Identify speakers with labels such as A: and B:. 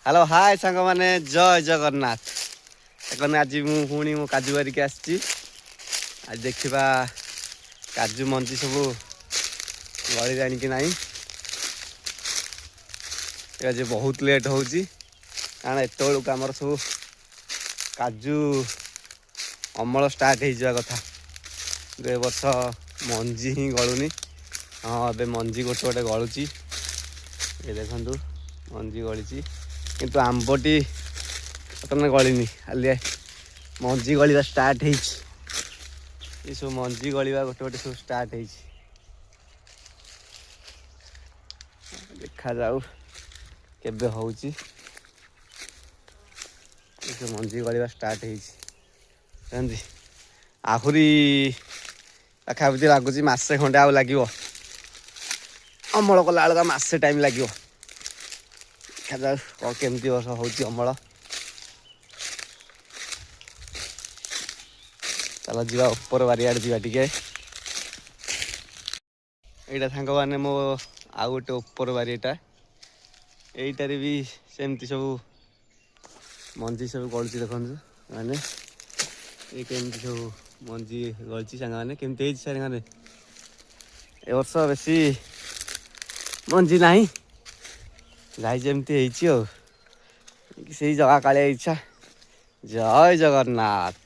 A: Hello hi सांग मैंने जय जगन्नाथ कहने आज मुझे मो काजू बारिक आसची आज देखा काजू मंजी सब गली जानी कि नहीं आज बहुत लेट हो कारण एत आमर सब काजू अमल स्टार्ट हो कथा ए वर्ष मंजी ही गलुनी हाँ ए मंजी गोटे गोटे गलुची ये देखु मंजी गली किंतु आंबटी बर्तमान गलिनी खाली मंजी गलिबा स्टार्ट हो सब मंजी गलिबा गोटे गोटे सब स्टार्ट हो देखा जाऊ केबे होउची सब मंजी गलिबा स्टार्ट हो आहुरी पाखापाखि लगुच मसे खंडे आ लगे अमल कला बेलू मसे टाइम लगे देखा जाऊ कौन केमती वर्ष होउची अमल चल जा ऊपर बारियाड़ जा टे यहाँ सांग मैंने मो आउ गोटे ऊपर बारिटा यहीटार भी सेमती सब मंजी सब गलुची देखु मैंने ये केमती सब मंजी गलुची सांग मैंने केमती सांग मैंने ए वर्ष बेसी मंजी ना जाई जमती से जगह कालिया इच्छा जय जगन्नाथ।